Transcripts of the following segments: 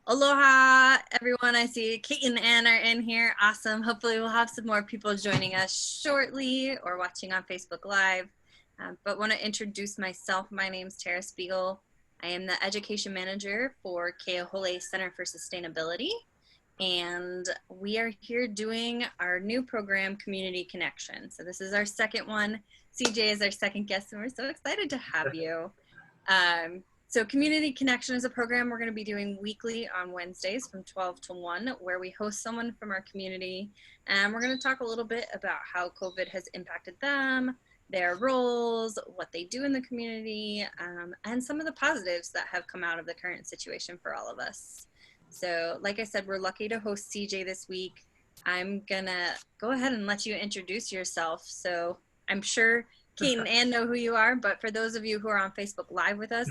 Aloha, everyone. I see Kate and Ann are in here. Awesome. Hopefully, we'll have some more people joining us shortly or watching on Facebook Live. But want to introduce myself. My name is Tara Spiegel. I am the education manager for Keohole Center for Sustainability. And we are here doing our new program, Community Connection. So this is our second one. CJ is our second guest, and we're so excited to have you. So Community Connection is a program we're going to be doing weekly on Wednesdays from 12 to 1, where we host someone from our community, and we're going to talk a little bit about how COVID has impacted them, their roles, what they do in the community, and some of the positives that have come out of the current situation for all of us. So like I said, we're lucky to host CJ this week. I'm going to go ahead and let you introduce yourself. So I'm sure Kate and Ann know who you are, but for those of you who are on Facebook Live with us,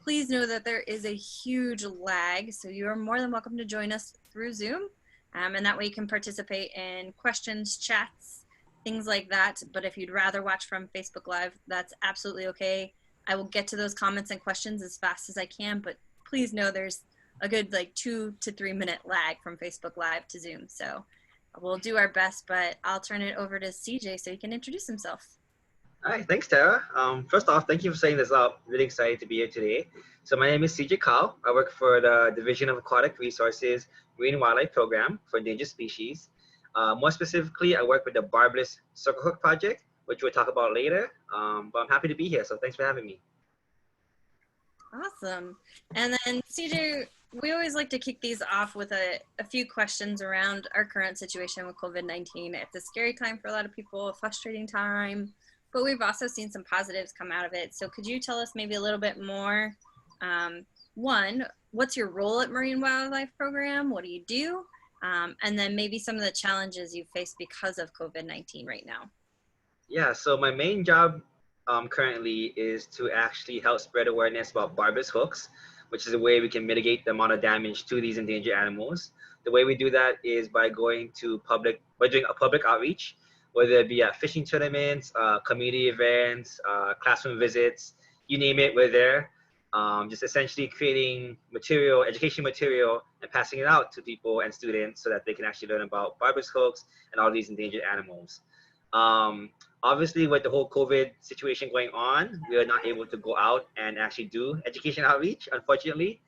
please know that there is a huge lag, so you are more than welcome to join us through Zoom, and that way you can participate in questions, chats, things like that. But if you'd rather watch from Facebook Live, that's absolutely okay. I will get to those comments and questions as fast as I can, but please know there's a good 2 to 3 minute lag from Facebook Live to Zoom. So we'll do our best, but I'll turn it over to CJ so he can introduce himself. Hi, thanks, Tara. First off, thank you for setting this up. Really excited to be here today. So my name is CJ Kow. I work for the Division of Aquatic Resources Marine Wildlife Program for Endangered Species. More specifically, I work with the Barbless Circle Hook Project, which we'll talk about later. But I'm happy to be here, so thanks for having me. Awesome. And then CJ, we always like to kick these off with a few questions around our current situation with COVID-19. It's a scary time for a lot of people, a frustrating time, but we've also seen some positives come out of it. So could you tell us maybe a little bit more? One, what's your role at Marine Wildlife Program? What do you do? And then maybe some of the challenges you face because of COVID-19 right now. Yeah, so my main job currently is to actually help spread awareness about barbless hooks, which is a way we can mitigate the amount of damage to these endangered animals. The way we do that is by doing a public outreach, whether it be at fishing tournaments, community events, classroom visits, you name it, we're there. Just essentially creating material, education material, and passing it out to people and students so that they can actually learn about barbless hooks and all these endangered animals. Um, Obviously, with the whole COVID situation going on, we are not able to go out and actually do education outreach, unfortunately.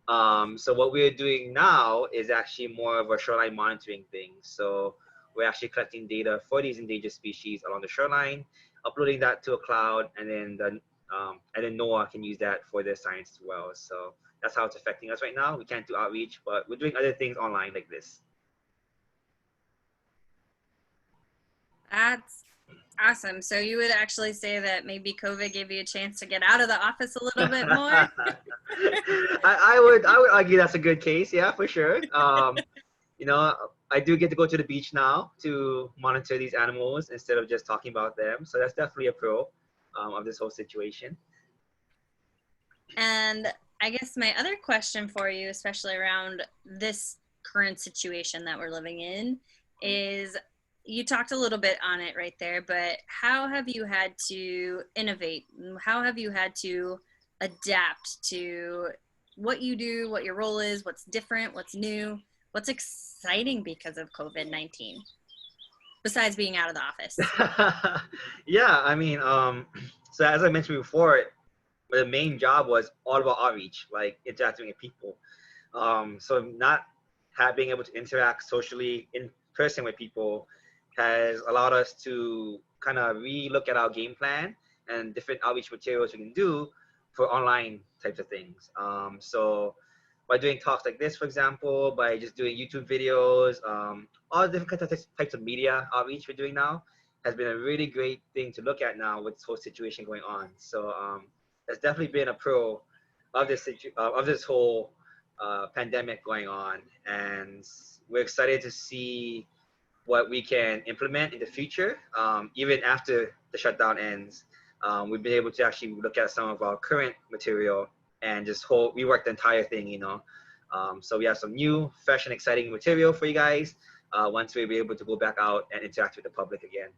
So what we're doing now is actually more of a shoreline monitoring thing. So we're actually collecting data for these endangered species along the shoreline, uploading that to a cloud, and then NOAA can use that for their science as well. So that's how it's affecting us right now. We can't do outreach, but we're doing other things online like this. That's awesome. So you would actually say that maybe COVID gave you a chance to get out of the office a little bit more? I would argue that's a good case, yeah, for sure. You know, I do get to go to the beach now to monitor these animals instead of just talking about them. So that's definitely a pro of this whole situation. And I guess my other question for you, especially around this current situation that we're living in, is you talked a little bit on it right there, but how have you had to innovate? How have you had to adapt to what you do, what your role is, what's different, what's new, what's exciting because of COVID-19, besides being out of the office? Yeah, I mean, so as I mentioned before, the main job was all about outreach, like interacting with people. So not being able to interact socially in person with people has allowed us to kind of re-look at our game plan and different outreach materials we can do for online types of things. So by doing talks like this, for example, by just doing YouTube videos, all the different types of media outreach we're doing now has been a really great thing to look at now with this whole situation going on. So that's definitely been a pro of this whole pandemic going on, and we're excited to see what we can implement in the future, even after the shutdown ends. We've been able to actually look at some of our current material and just rework the entire thing, you know. So we have some new, fresh, and exciting material for you guys once we'll be able to go back out and interact with the public again.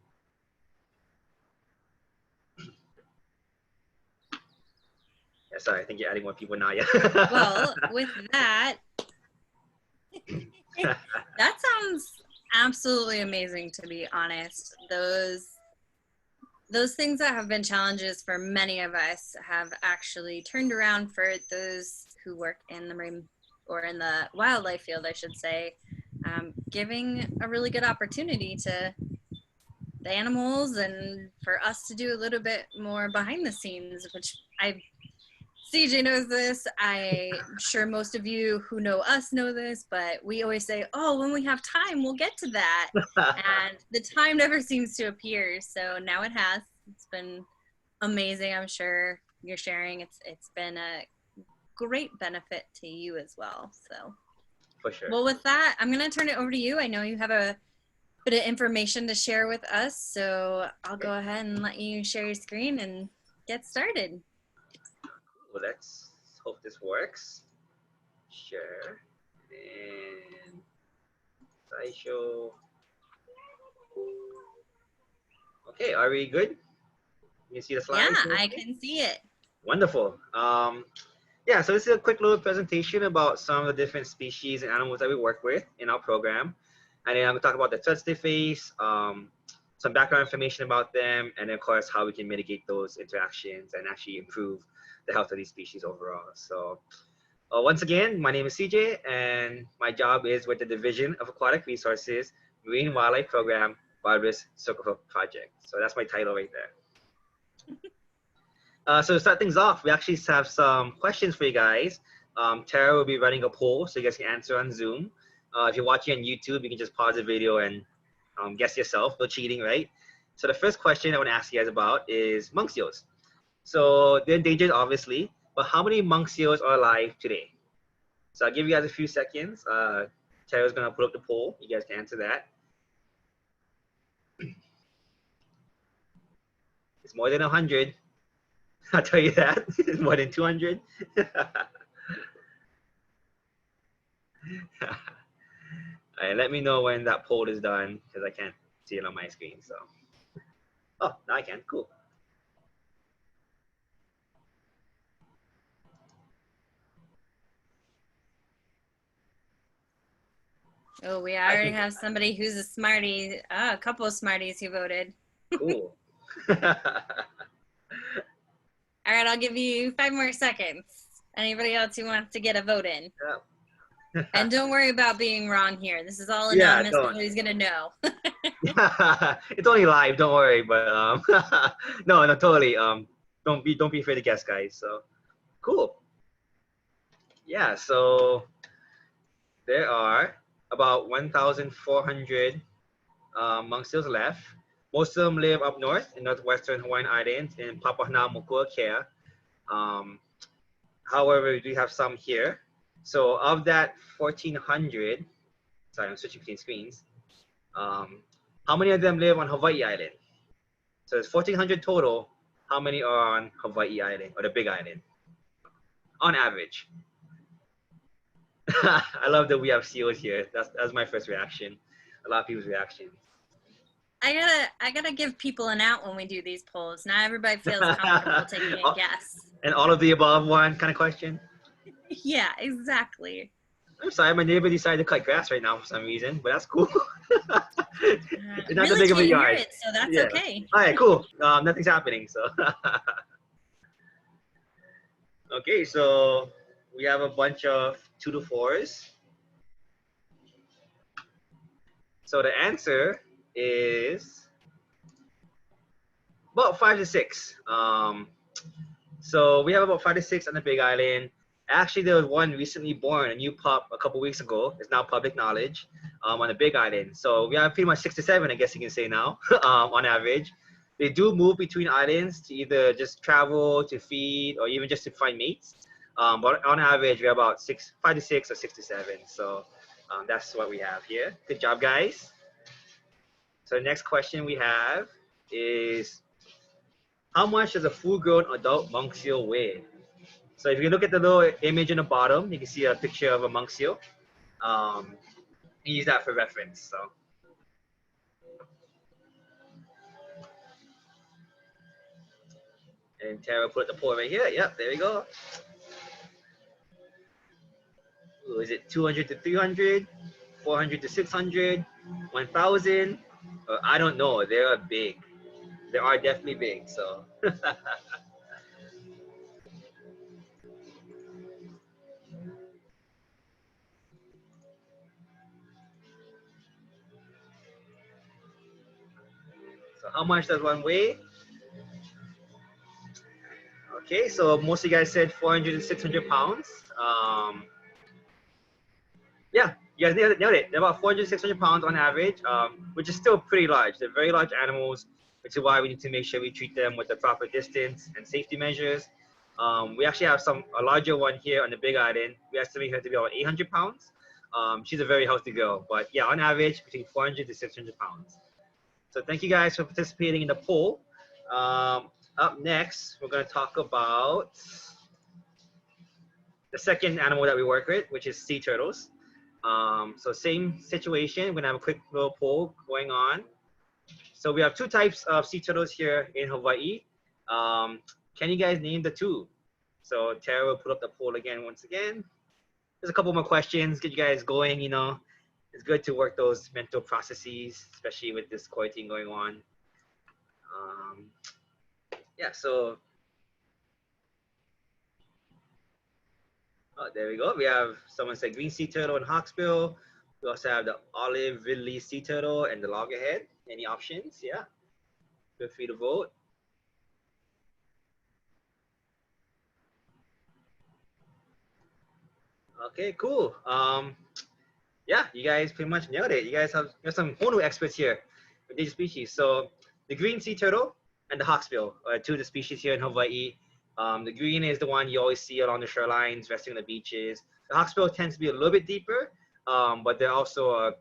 Yeah, sorry, I think you're adding more people now, yeah. Well, with that, That sounds absolutely amazing, to be honest. Those things that have been challenges for many of us have actually turned around for those who work in the marine or in the wildlife field, I should say, giving a really good opportunity to the animals and for us to do a little bit more behind the scenes, which CJ knows this. I'm sure most of you who know us know this, but we always say, oh, when we have time, we'll get to that. And the time never seems to appear. So now it has. It's been amazing. I'm sure you're sharing. It's been a great benefit to you as well. So For sure. Well, with that, I'm going to turn it over to you. I know you have a bit of information to share with us. So I'll go ahead and let you share your screen and get started. Well, let's hope this works. Share and slideshow. Okay, are we good? You can see the slides? Yeah, I can see it. Wonderful. Yeah, so this is a quick little presentation about some of the different species and animals that we work with in our program. And then I'm going to talk about the threats they face, some background information about them, and then of course how we can mitigate those interactions and actually improve the health of these species overall. So once again, my name is CJ, and my job is with the Division of Aquatic Resources Marine Wildlife Program Barbless Circle Hook Project. So that's my title right there. So to start things off, we actually have some questions for you guys. Tara will be running a poll so you guys can answer on Zoom. If you're watching on YouTube, you can just pause the video and guess yourself. No cheating, right? So the first question I want to ask you guys about is monk seals. So they're endangered, obviously, but how many monk seals are alive today? So I'll give you guys a few seconds. Tara's going to put up the poll. You guys can answer that. It's more than 100. I'll tell you that. It's more than 200. All right, let me know when that poll is done because I can't see it on my screen. So, oh, now I can. Cool. Oh, we already have somebody who's a smarty, a couple of smarties who voted. Cool. All right, I'll give you 5 more seconds. Anybody else who wants to get a vote in? Yeah. And don't worry about being wrong here. This is all anonymous. Yeah, Nobody's gonna know. It's only live. Don't worry. But no, totally. Don't be afraid to guess, guys. So, cool. Yeah. So there are about 1,400 monk seals left. Most of them live up north in northwestern Hawaiian Islands in Papahanaumokuakea. However, we do have some here. So of that 1,400, sorry, I'm switching between screens. How many of them live on Hawai'i Island? So it's 1,400 total. How many are on Hawai'i Island or the Big Island? On average. I love that we have seals here. That's my first reaction. A lot of people's reactions. I gotta give people an out when we do these polls. Not everybody feels comfortable taking a guess. And all of the above one kind of question? Yeah, exactly. I'm sorry, my neighbor decided to cut grass right now for some reason, but that's cool. It's not really that big of a can't hear yard. it, so that's Yeah. okay. All right, cool. Nothing's happening, so. Okay, so we have a bunch of 2 to 4s. So the answer is about 5 to 6. So we have about 5 to 6 on the Big Island. Actually, there was one recently born, a new pup, a couple weeks ago. It's now public knowledge on the Big Island. So we have pretty much 6 to 7, I guess you can say now, on average. They do move between islands to either just travel, to feed, or even just to find mates. But on average, we're about 5 to 6 or 6 to 7. So that's what we have here. Good job, guys. So the next question we have is, how much does a full-grown adult monk seal weigh? So if you look at the little image in the bottom, you can see a picture of a monk seal. Use that for reference. So. And Tara put the poll right here. Yep, there we go. Ooh, is it 200 to 300? 400 to 600, 1,000. I don't know. They are big. They are definitely big. So. So how much does one weigh? Okay, so most of you guys said 400 to 600 pounds. Yeah, you guys nailed it. They're about 400 to 600 pounds on average, which is still pretty large. They're very large animals, which is why we need to make sure we treat them with the proper distance and safety measures. We actually have a larger one here on the Big Island. We estimate her to be about 800 pounds. She's a very healthy girl, but yeah, on average, between 400 to 600 pounds. So thank you guys for participating in the poll. Up next, we're going to talk about the second animal that we work with, which is sea turtles. So same situation. We're going to have a quick little poll going on. So we have two types of sea turtles here in Hawaii. Can you guys name the two? So Tara will put up the poll again once again. There's a couple more questions, get you guys going, you know. It's good to work those mental processes, especially with this quarantine going on. Yeah, so there we go. We have someone said green sea turtle and hawksbill. We also have the olive ridley sea turtle and the loggerhead. Any options? Yeah, feel free to vote. Okay, cool. Yeah, you guys pretty much nailed it. You guys have some Honu experts here with these species. So the green sea turtle and the hawksbill are two of the species here in Hawaii. The green is the one you always see along the shorelines, resting on the beaches. The hawksbill tends to be a little bit deeper, but they're also a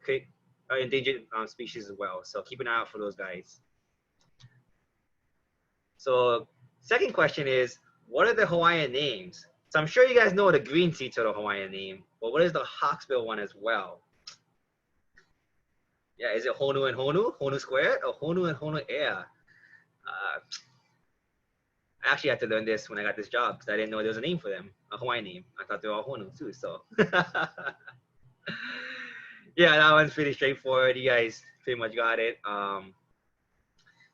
endangered species as well. So keep an eye out for those guys. So second question is, what are the Hawaiian names? So I'm sure you guys know the green sea turtle Hawaiian name, but what is the hawksbill one as well? Yeah, is it Honu and Honu, Honu squared, or Honu and Honu air? I actually had to learn this when I got this job because I didn't know there was a name for them, a Hawaiian name. I thought they were all Honu too, so. Yeah, that one's pretty straightforward. You guys pretty much got it.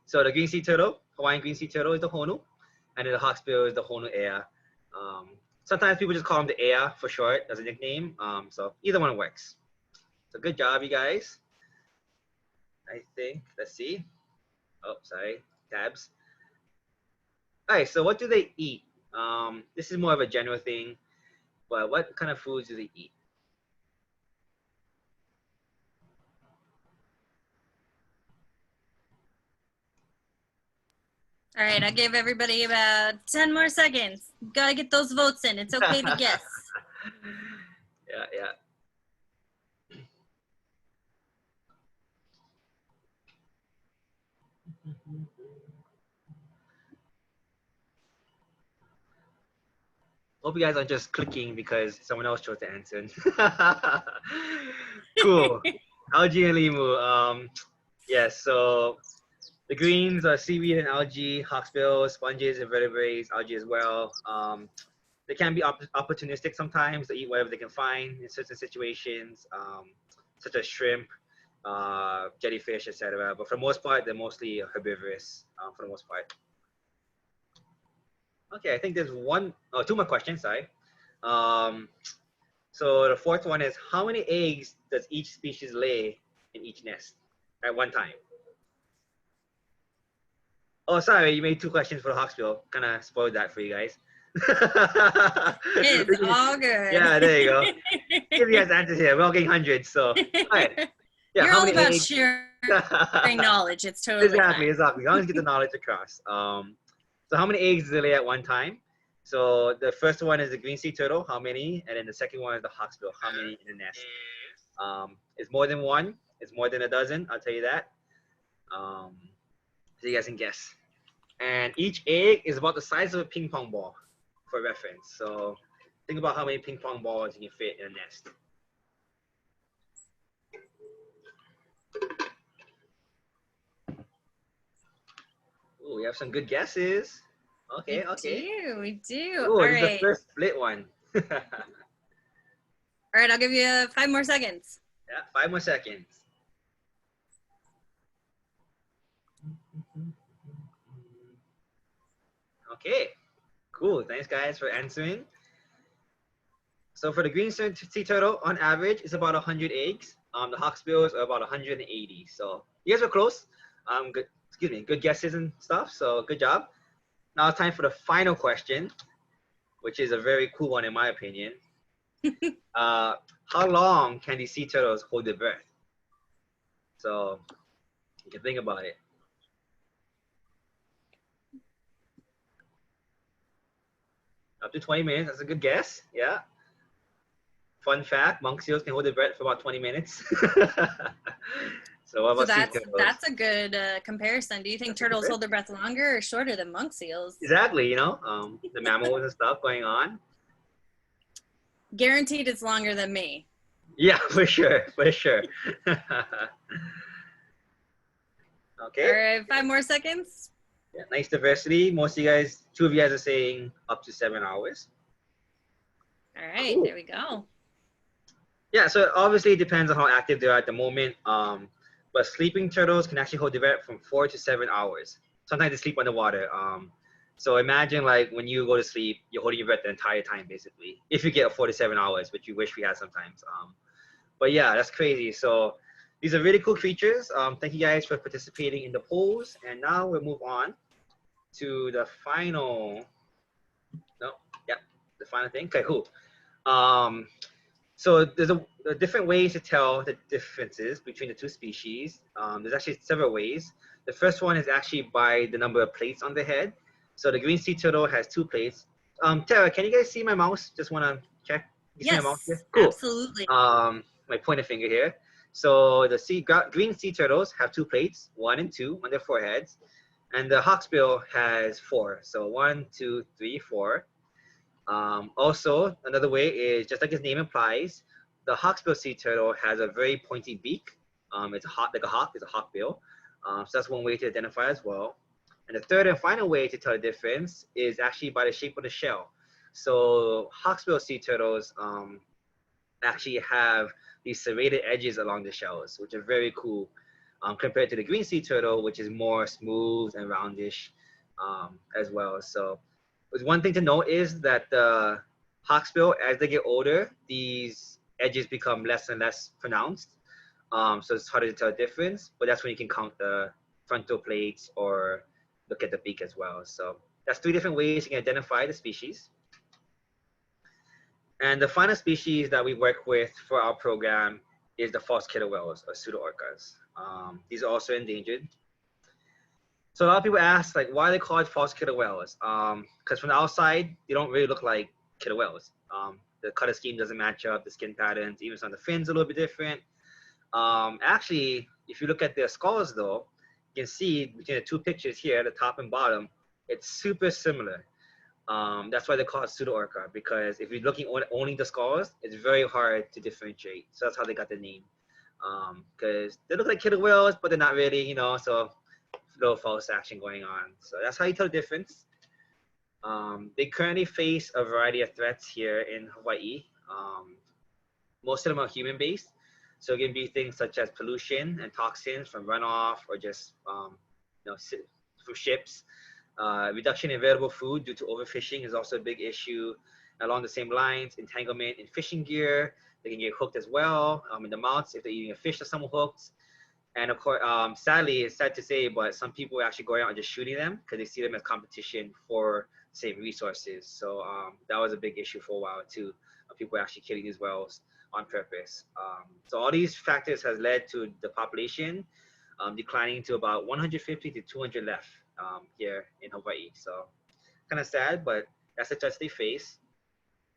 So the green sea turtle, Hawaiian green sea turtle is the Honu, and then the hawksbill is the Honu air. Sometimes people just call them the air for short as a nickname. So either one works. So good job, you guys. I think, let's see. Oh, sorry, tabs. All right, so what do they eat? This is more of a general thing, but what kind of foods do they eat? All right, I gave everybody about 10 more seconds. Gotta get those votes in. It's okay to guess. Yeah. Hope you guys aren't just clicking because someone else chose to answer. Cool. Algae and limu. Yes, so the greens are seaweed and algae, hawksbill, sponges, invertebrates, algae as well. They can be opportunistic sometimes. They eat whatever they can find in certain situations, such as shrimp, jellyfish, etc. But for the most part, they're mostly herbivorous for the most part. Okay, I think there's two more questions, sorry. So the fourth one is, how many eggs does each species lay in each nest at one time? Oh, sorry, you made two questions for the hawksbill. Kind of spoiled that for you guys. It's all good. Yeah, there you go. Give you guys answers here. We're all getting hundreds, so. All right. Yeah, You're how all many about eggs? sharing knowledge. It's totally Exactly. fine. As long as you get the knowledge across. So how many eggs do they lay at one time? So the first one is the green sea turtle, how many? And then the second one is the hawksbill, how many in the nest? It's more than one. It's more than a dozen, I'll tell you that. So you guys can guess. And each egg is about the size of a ping pong ball, for reference. So think about how many ping pong balls you can fit in a nest. Oh, we have some good guesses. Okay. We do. Oh, All this is the right. first split one. All right, I'll give you 5 more seconds. Yeah, 5 more seconds. Okay, cool. Thanks, guys, for answering. So for the green sea turtle, on average, it's about 100 eggs. The hawksbills are about 180. So you guys were close. Good. Excuse me. Good guesses and stuff. So good job. Now it's time for the final question, which is a very cool one in my opinion. How long can these sea turtles hold their breath? So you can think about it. Up to 20 minutes. That's a good guess. Yeah. Fun fact: monk seals can hold their breath for about 20 minutes. So what So about sea turtles? that's a good comparison. Do you think turtles hold their breath longer or shorter than monk seals? Exactly. You know, the mammals and stuff going on. Guaranteed it's longer than me. Yeah, for sure, for sure. Okay. All right, 5 more seconds. Yeah, nice diversity. Most of you guys, 2 of you guys are saying up to 7 hours. All right, Cool. there we go. Yeah, so obviously it depends on how active they are at the moment. But sleeping turtles can actually hold their breath from 4 to 7 hours. Sometimes they sleep underwater. So imagine like when you go to sleep, you're holding your breath the entire time, basically. If you get 4 to 7 hours, which you wish we had sometimes. But yeah, that's crazy. So these are really cool creatures. Thank you guys for participating in the polls. And now we'll move on to the final. No, yeah, the final thing. Okay, cool. So there's a different ways to tell the differences between the two species. There's actually several ways. The first one is actually by the number of plates on the head. So the green sea turtle has 2 plates. Tara, can you guys see my mouse? Just want to check. You see my mouse here? Cool. Absolutely. My pointer finger here. So the green sea turtles have 2 plates, 1 and 2 on their foreheads. And the hawksbill has 4. So 1, 2, 3, 4. Also, another way is just like its name implies, the hawksbill sea turtle has a very pointy beak. It's like a hawk, it's a hawkbill. So that's one way to identify as well. And the third and final way to tell the difference is actually by the shape of the shell. So hawksbill sea turtles actually have these serrated edges along the shells, which are very cool, compared to the green sea turtle, which is more smooth and roundish as well. So one thing to note is that the hawksbill, as they get older, these edges become less and less pronounced. So it's harder to tell the difference, but that's when you can count the frontal plates or look at the beak as well. So that's 3 different ways you can identify the species. And the final species that we work with for our program is the false killer whales, or pseudorcas. These are also endangered. So a lot of people ask, like, why are they called false killer whales? Because from the outside, they don't really look like killer whales. The color scheme doesn't match up, the skin patterns, even some of the fins are a little bit different. Actually, if you look at their skulls, though, you can see between the 2 pictures here, the top and bottom, it's super similar. That's why they call it pseudorca, because if you're looking only the skulls, it's very hard to differentiate. So that's how they got the name. Because they look like killer whales, but they're not really, you know, so little false action going on. So that's how you tell the difference. They currently face a variety of threats here in Hawaii. Most of them are human-based. So it can be things such as pollution and toxins from runoff or just from ships. Reduction in available food due to overfishing is also a big issue. Along the same lines, entanglement in fishing gear. They can get hooked as well in the mouths if they're eating a fish that someone hooked. And of course, sadly, it's sad to say, but some people are actually going out and just shooting them because they see them as competition for the same resources. So that was a big issue for a while too. People actually killing these whales on purpose. So all these factors has led to the population declining to about 150 to 200 left here in Hawaii. So kind of sad, but that's the threats they face.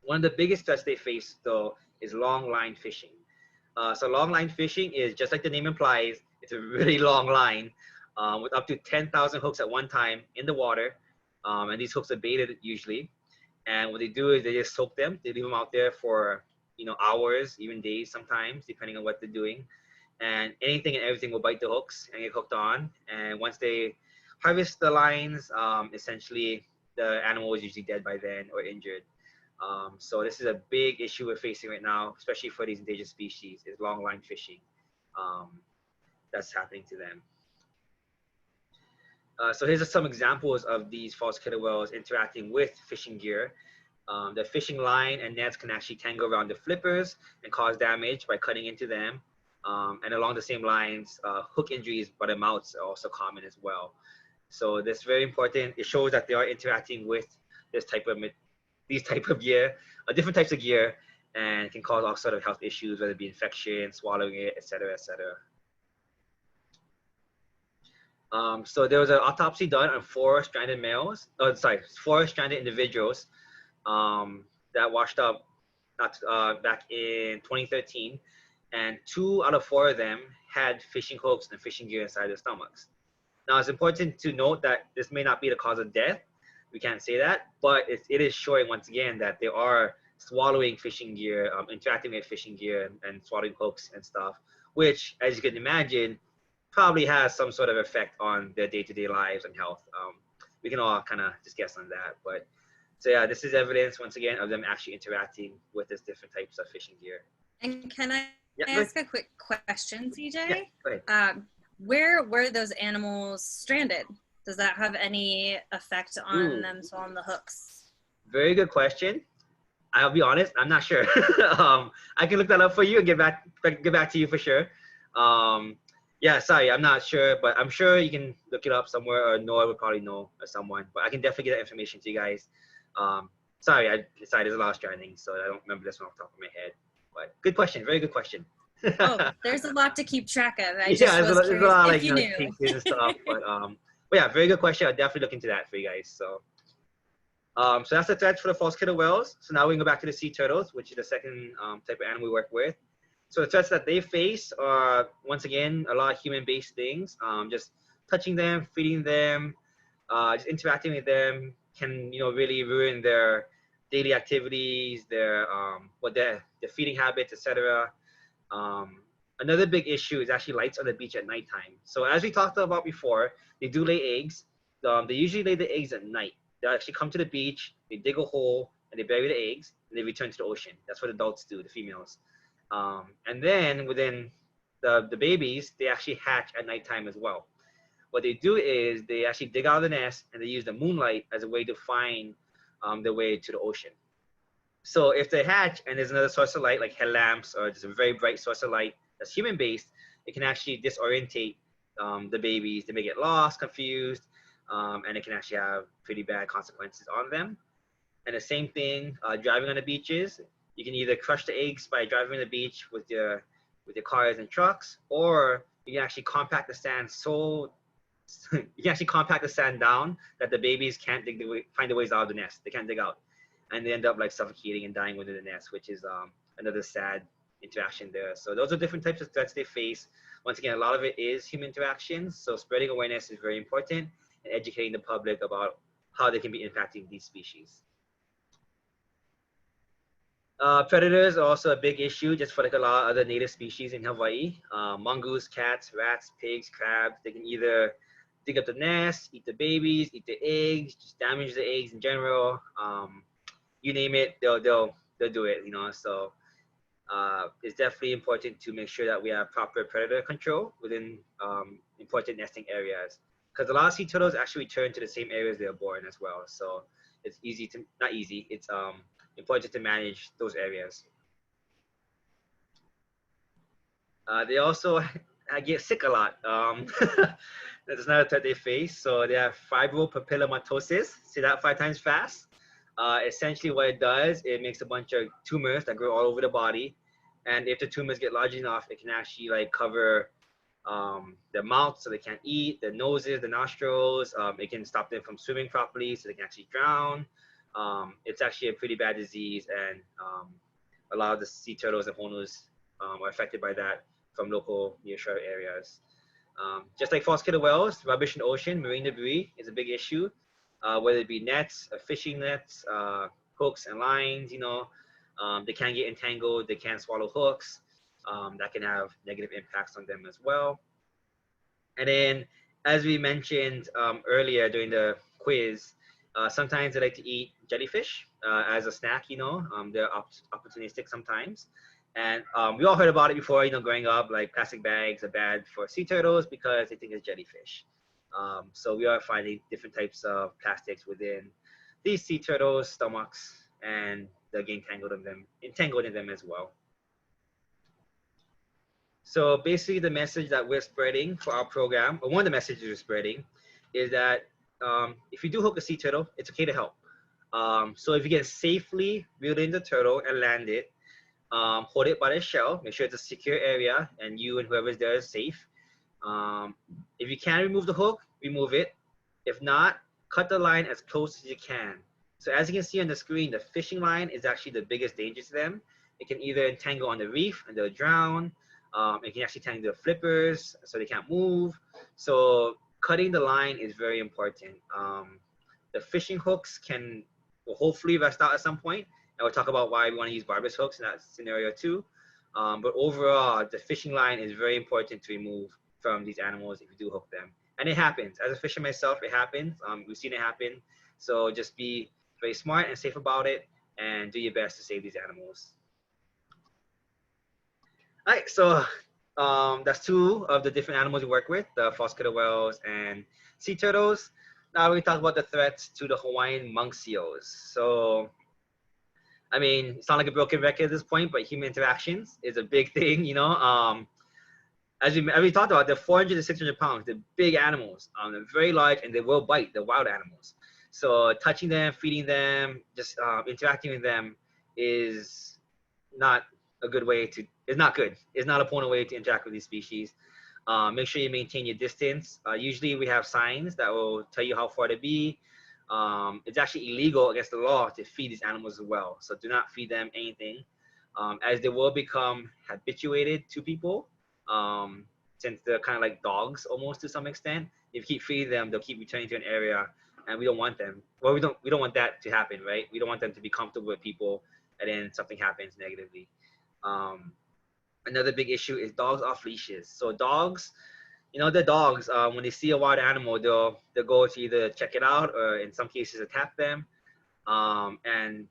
One of the biggest threats they face, though, is long line fishing. So long line fishing is just like the name implies, it's a really long line with up to 10,000 hooks at one time in the water. And these hooks are baited usually. And what they do is they just soak them. They leave them out there for hours, even days sometimes, depending on what they're doing. And anything and everything will bite the hooks and get hooked on. And once they harvest the lines, essentially the animal is usually dead by then or injured. So this is a big issue we're facing right now, especially for these endangered species, is long line fishing. That's happening to them. So here's some examples of these false killer whales interacting with fishing gear. The fishing line and nets can actually tangle around the flippers and cause damage by cutting into them. And along the same lines, hook injuries by the mouths are also common as well. So this is very important. It shows that they are interacting with these type of gear, different types of gear, and can cause all sort of health issues, whether it be infection, swallowing it, etc., etc. So there was an autopsy done on four stranded individuals that washed up back in 2013, and 2 out of 4 of them had fishing hooks and fishing gear inside their stomachs. Now, it's important to note that this may not be the cause of death. We can't say that, but it is showing once again that they are swallowing fishing gear, interacting with fishing gear, and swallowing hooks and stuff, which, as you can imagine, probably has some sort of effect on their day-to-day lives and health. We can all kind of just guess on that, but so yeah, this is evidence once again of them actually interacting with these different types of fishing gear. And can I ask a quick question, CJ? Yeah, go ahead. Where were those animals stranded? Does that have any effect on them swallowing the hooks? Very good question. I'll be honest, I'm not sure. I can look that up for you and get back to you for sure. Yeah, sorry, I'm not sure, but I'm sure you can look it up somewhere, or Noah would probably know, or someone. But I can definitely get that information to you guys. Sorry, I decided there's a lot of stranding, so I don't remember this one off the top of my head. But good question, very good question. Oh, there's a lot to keep track of. There's a lot of cases and stuff, but yeah, very good question. I'll definitely look into that for you guys. So, so that's the threats for the false killer whales. So now we can go back to the sea turtles, which is the second type of animal we work with. So the threats that they face are, once again, a lot of human-based things. Just touching them, feeding them, just interacting with them can, really ruin their daily activities, their feeding habits, etc. Another big issue is actually lights on the beach at nighttime. So as we talked about before, they do lay eggs. They usually lay the eggs at night. They actually come to the beach, they dig a hole, and they bury the eggs, and they return to the ocean. That's what adults do, the females. And then within the babies, they actually hatch at nighttime as well. What they do is they actually dig out of the nest, and they use the moonlight as a way to find their way to the ocean. So if they hatch and there's another source of light, like headlamps or just a very bright source of light that's human-based, it can actually disorientate the babies. They may get lost, confused, and it can actually have pretty bad consequences on them. And the same thing, driving on the beaches. You can either crush the eggs by driving on the beach with your cars and trucks, or you can actually compact the sand down that the babies can't find their ways out of the nest. They can't dig out, and they end up like suffocating and dying within the nest, which is another sad interaction there. So those are different types of threats they face. Once again, a lot of it is human interactions. So spreading awareness is very important, and educating the public about how they can be impacting these species. Predators are also a big issue, just for like a lot of other native species in Hawaii. Mongoose, cats, rats, pigs, crabs, they can either dig up the nest, eat the babies, eat the eggs, just damage the eggs in general. You name it, they'll do it, So it's definitely important to make sure that we have proper predator control within important nesting areas, because a lot of sea turtles actually return to the same areas they were born as well. So it's it's important to manage those areas. They also get sick a lot. That's another threat they face. So they have fibrobapillomatosis. Say that 5 times fast. Essentially what it does, it makes a bunch of tumors that grow all over the body. And if the tumors get large enough, it can actually like cover their mouths so they can't eat, their noses, the nostrils. It can stop them from swimming properly so they can actually drown. It's actually a pretty bad disease, and a lot of the sea turtles and honus are affected by that from local nearshore areas. Just like false killer whales, rubbish in the ocean, marine debris is a big issue, whether it be nets, fishing nets, hooks and lines, they can get entangled, they can swallow hooks, that can have negative impacts on them as well. And then, as we mentioned earlier during the quiz, sometimes they like to eat jellyfish. as a snack, you know. They're opportunistic sometimes. And we all heard about it before, you know, growing up, like plastic bags are bad for sea turtles because they think it's jellyfish. So we are finding different types of plastics within these sea turtles' stomachs, and they're getting entangled in them as well. So basically the message that we're spreading for our program, or one of the messages we're spreading, is that if you do hook a sea turtle, it's okay to help. So if you can safely reel in the turtle and land it, hold it by the shell, make sure it's a secure area and you and whoever's there is safe. If you can remove the hook, remove it. If not, cut the line as close as you can. So as you can see on the screen, the fishing line is actually the biggest danger to them. It can either entangle on the reef and they'll drown. It can actually tangle the flippers so they can't move. So cutting the line is very important. The fishing hooks will hopefully rust out at some point, and we'll talk about why we want to use barbless hooks in that scenario too. But overall, the fishing line is very important to remove from these animals if you do hook them. And it happens. As a fisherman myself, it happens. We've seen it happen. So just be very smart and safe about it and do your best to save these animals. All right, so that's two of the different animals we work with, the false killer whales and sea turtles. Now we talk about the threats to the Hawaiian monk seals. So, I mean, it's not like a broken record at this point, but human interactions is a big thing, you know. As we talked about, they're 400 to 600 pounds. They're big animals. They're very large and they will bite. They're wild animals. So touching them, feeding them, just interacting with them is not a good way to, it's not good. It's not a point way to interact with these species. Make sure you maintain your distance. Usually we have signs that will tell you how far to be. It's actually illegal against the law to feed these animals as well. So do not feed them anything, as they will become habituated to people, since they're kind of like dogs almost to some extent. If you keep feeding them, they'll keep returning to an area, and we don't want them. Well, we don't want that to happen, right? We don't want them to be comfortable with people, and then something happens negatively. Another big issue is dogs off leashes. So dogs, you know, the dogs, when they see a wild animal, they'll go to either check it out or in some cases attack them. And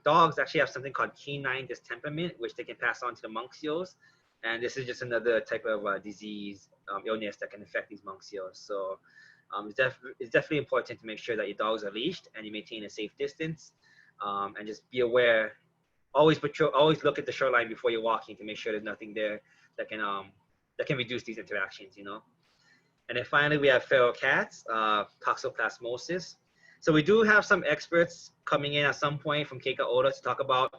dogs actually have something called canine distemperament, which they can pass on to the monk seals. And this is just another type of disease, illness that can affect these monk seals. So it's definitely important to make sure that your dogs are leashed and you maintain a safe distance, and just be aware. Always look at the shoreline before you're walking to make sure there's nothing there that can reduce these interactions, you know. And then finally, we have feral cats, toxoplasmosis. So we do have some experts coming in at some point from KCSEdu to talk about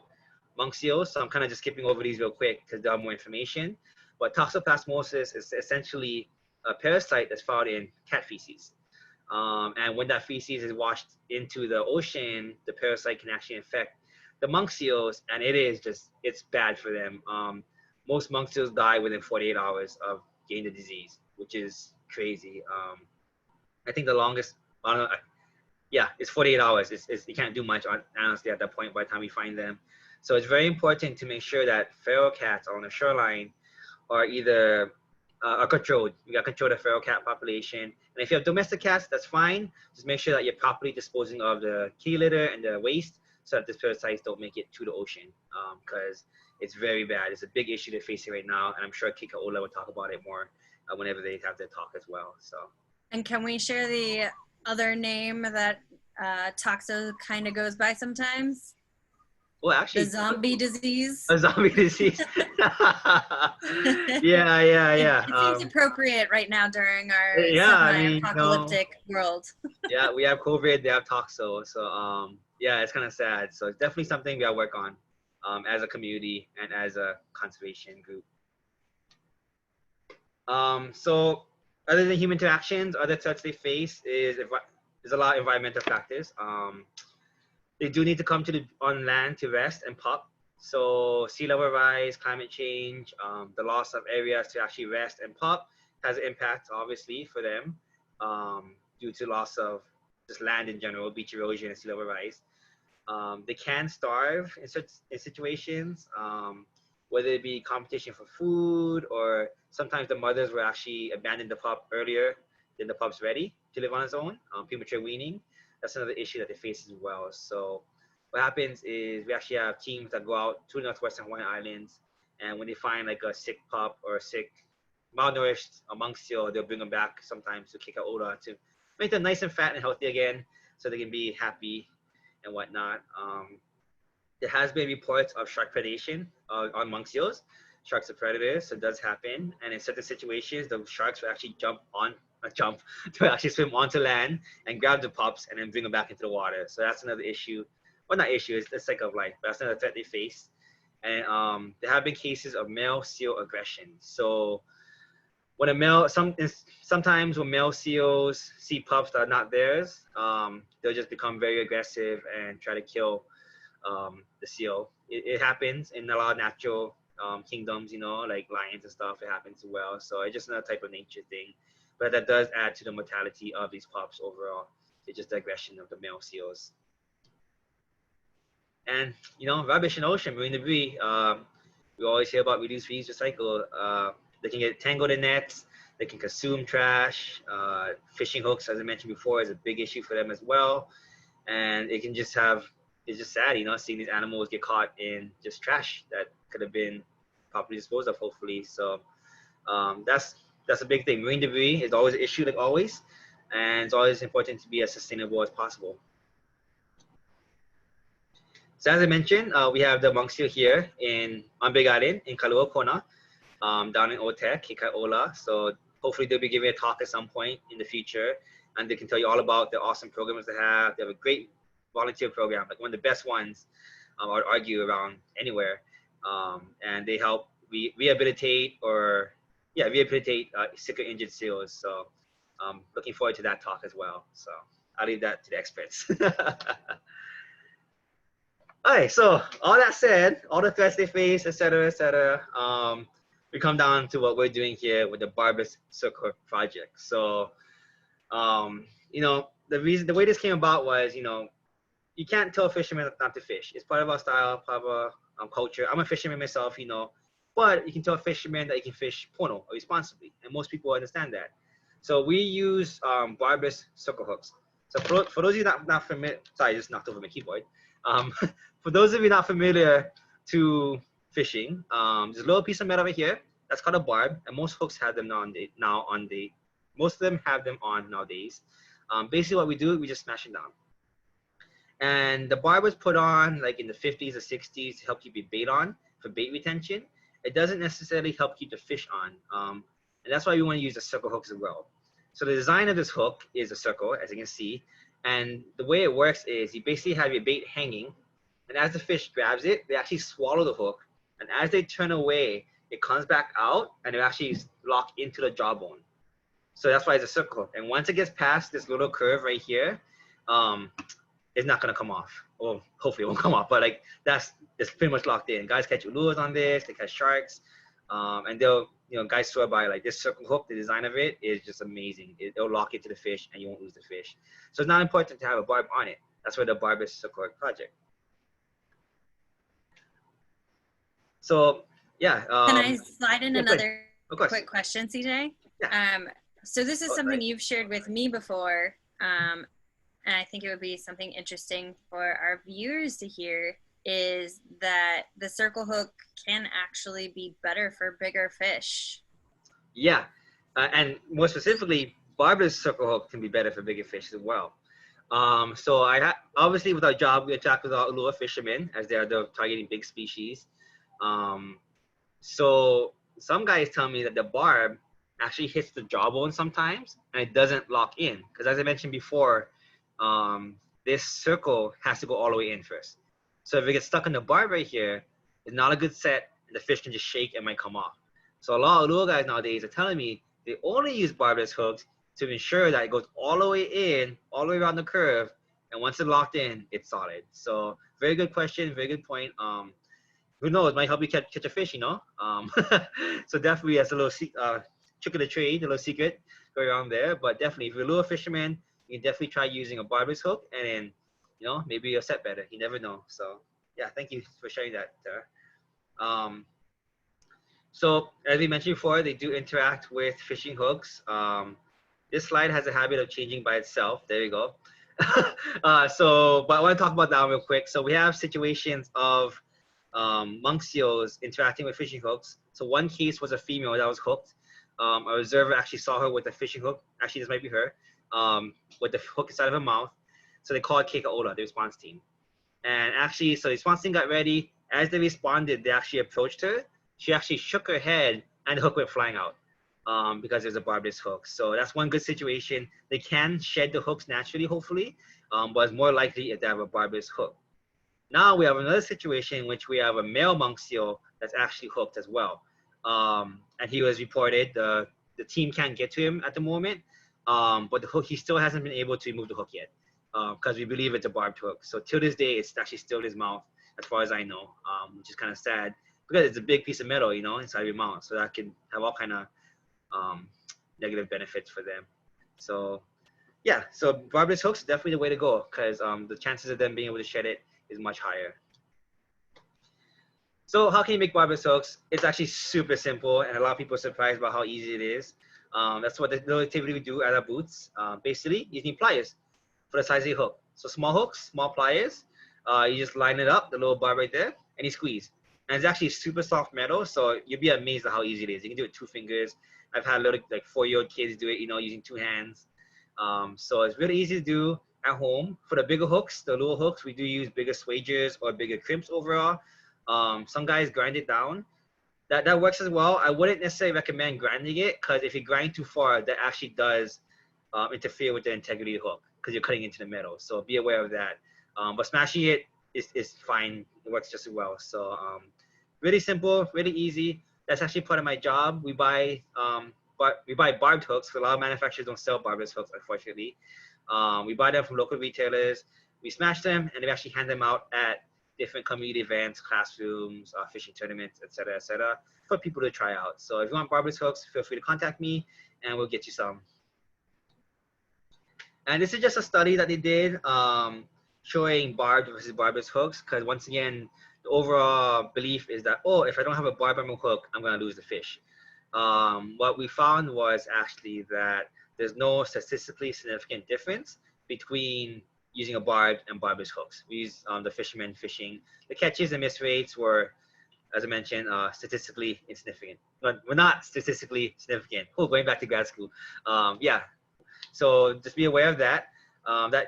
monk seals. So I'm kind of just skipping over these real quick because they have more information. But toxoplasmosis is essentially a parasite that's found in cat feces. And when that feces is washed into the ocean, the parasite can actually infect the monk seals, and it's bad for them. Most monk seals die within 48 hours of getting the disease, which is crazy. I think the longest, I don't know, yeah, it's 48 hours. You can't do much, honestly, at that point by the time we find them. So it's very important to make sure that feral cats on the shoreline are either are controlled. You got to control the feral cat population. And if you have domestic cats, that's fine. Just make sure that you're properly disposing of the kitty litter and the waste, so that these parasites don't make it to the ocean, because it's very bad. It's a big issue they're facing right now, and I'm sure KCSEdu will talk about it more whenever they have their talk as well. So. And can we share the other name that toxo kind of goes by sometimes? Well, actually, the zombie disease. A zombie disease. yeah. It seems appropriate right now during our semi-apocalyptic world. Yeah, we have COVID, they have toxo, so yeah, it's kind of sad. So it's definitely something we gotta work on, as a community and as a conservation group. So other than human interactions, other threats they face is there's a lot of environmental factors. They do need to come on land to rest and pup. So sea level rise, climate change, the loss of areas to actually rest and pup has an impact, obviously, for them, due to loss of just land in general, beach erosion and sea level rise. They can starve in situations, whether it be competition for food, or sometimes the mothers will actually abandon the pup earlier than the pup's ready to live on its own, premature weaning. That's another issue that they face as well. So what happens is we actually have teams that go out to the northwestern Hawaiian Islands, and when they find like a sick pup or a sick, malnourished among seal, they'll bring them back sometimes to Kekaola to make them nice and fat and healthy again, so they can be happy and whatnot. There has been reports of shark predation on monk seals. Sharks are predators, so it does happen. And in certain situations, the sharks will actually to actually swim onto land and grab the pups and then bring them back into the water. So that's another issue. Well, not issue, it's the cycle of life, but that's another threat they face. And there have been cases of male seal aggression. So when sometimes when male seals see pups that are not theirs, they'll just become very aggressive and try to kill the seal. It happens in a lot of natural kingdoms, like lions and stuff. It happens as well. So it's just another type of nature thing. But that does add to the mortality of these pups overall. It's just the aggression of the male seals. And, rubbish in the ocean, marine debris. We always hear about reduce, reuse, recycle. They can get tangled in nets. They can consume trash. Fishing hooks, as I mentioned before, is a big issue for them as well. And it can just it's just sad, seeing these animals get caught in just trash that could have been properly disposed of, hopefully. So that's a big thing. Marine debris is always an issue, like always. And it's always important to be as sustainable as possible. So as I mentioned, we have the monk seal here on Big Island in Kalua Kona, down in Otek, Kekaola. So hopefully they'll be giving a talk at some point in the future, and they can tell you all about the awesome programs they have. They have a great volunteer program, like one of the best ones, I would argue, around anywhere. And they help rehabilitate sick or injured seals. So looking forward to that talk as well. So I'll leave that to the experts. All right, so all that said, all the threats they face, et cetera, we come down to what we're doing here with the Barbless Circle project. So, the way this came about was, you can't tell a fisherman not to fish. It's part of our style, part of our culture. I'm a fisherman myself, but you can tell a fisherman that you can fish pono or responsibly, and most people understand that. So we use Barbless circle hooks. So for those of you not familiar, sorry, I just knocked over my keyboard. For those of you not familiar to fishing, there's a little piece of metal right here that's called a barb, and most hooks have them most of them have them on nowadays. Basically what we do, we just smash it down. And the barb was put on like in the 50s or 60s to help keep your bait on for bait retention. It doesn't necessarily help keep the fish on. And that's why we want to use the circle hooks as well. So the design of this hook is a circle, as you can see. And the way it works is you basically have your bait hanging, and as the fish grabs it, they actually swallow the hook. And as they turn away, it comes back out and it actually lock into the jawbone. So that's why it's a circle hook. And once it gets past this little curve right here, it's not gonna come off. Well, hopefully it won't come off, but like it's pretty much locked in. Guys catch uluas on this, they catch sharks, and they'll, guys swear by like this circle hook. The design of it is just amazing. It'll lock it to the fish and you won't lose the fish. So it's not important to have a barb on it. That's why the Barbless circle hook project. So yeah. Can I slide in another quick question, CJ? Yeah. So this is something you've shared with me before, and I think it would be something interesting for our viewers to hear, is that the circle hook can actually be better for bigger fish. Yeah, and more specifically, Barbless circle hook can be better for bigger fish as well. So obviously with our job, we attract with our ulua fishermen, as they're targeting big species. So some guys tell me that the barb actually hits the jawbone sometimes and it doesn't lock in, because as I mentioned before, this circle has to go all the way in first. So if it gets stuck in the barb right here, it's not a good set, and the fish can just shake and might come off. So a lot of little guys nowadays are telling me they only use barbless hooks to ensure that it goes all the way in, all the way around the curve, and once it's locked in, it's solid. So very good question, very good point. Who knows, might help you catch a fish, So definitely that's a little trick of the trade, a little secret going on there. But definitely, if you're a lure fisherman, you can definitely try using a barbless hook, and then, maybe you'll set better. You never know. So yeah, thank you for sharing that, Tara. So as we mentioned before, they do interact with fishing hooks. This slide has a habit of changing by itself. There you go. But I want to talk about that real quick. So we have situations of monk seals interacting with fishing hooks. So one case was a female that was hooked. A observer actually saw her with a fishing hook. Actually, this might be her, with the hook inside of her mouth. So they called KCSEducation, the response team. And actually, so the response team got ready. As they responded, they actually approached her. She actually shook her head, and the hook went flying out because there's a barbless hook. So that's one good situation. They can shed the hooks naturally, hopefully, but it's more likely if they have a barbless hook. Now we have another situation in which we have a male monk seal that's actually hooked as well. And he was reported, the team can't get to him at the moment, but the hook, he still hasn't been able to remove the hook yet because we believe it's a barbed hook. So till this day, it's actually still in his mouth, as far as I know, which is kind of sad because it's a big piece of metal, you know, inside your mouth. So that can have all kind of negative benefits for them. So yeah, so barbless hooks is definitely the way to go because the chances of them being able to shed it is much higher. So how can you make barbless hooks? It's actually super simple, and a lot of people are surprised about how easy it is. That's what the little activity we do at our booths. Basically, using pliers for the size of the hook. So small hooks, small pliers. You just line it up, the little barb right there, and you squeeze. And it's actually super soft metal, so you'll be amazed at how easy it is. You can do it 2 fingers. I've had little like 4-year-old kids do it, you know, using 2 hands. So it's really easy to do at home. For the bigger hooks, the little hooks, we do use bigger swagers or bigger crimps overall. Some guys grind it down. That works as well. I wouldn't necessarily recommend grinding it because if you grind too far, that actually does interfere with the integrity of the hook because you're cutting into the metal. So be aware of that. But smashing it is fine. It works just as well. So really simple, really easy. That's actually part of my job. We buy barbed hooks. A lot of manufacturers don't sell barbless hooks, unfortunately. We buy them from local retailers. We smash them, and we actually hand them out at different community events, classrooms, fishing tournaments, etc., for people to try out. So if you want barbless hooks, feel free to contact me, and we'll get you some. And this is just a study that they did showing barbed versus barbless hooks, because once again, the overall belief is that, oh, if I don't have a barb on my hook, I'm going to lose the fish. What we found was actually that there's no statistically significant difference between using a barbed and barbless hooks. We use the fishermen fishing. The catches and miss rates were, as I mentioned, statistically insignificant. But we're not statistically significant. Oh, going back to grad school. Yeah, so just be aware of that.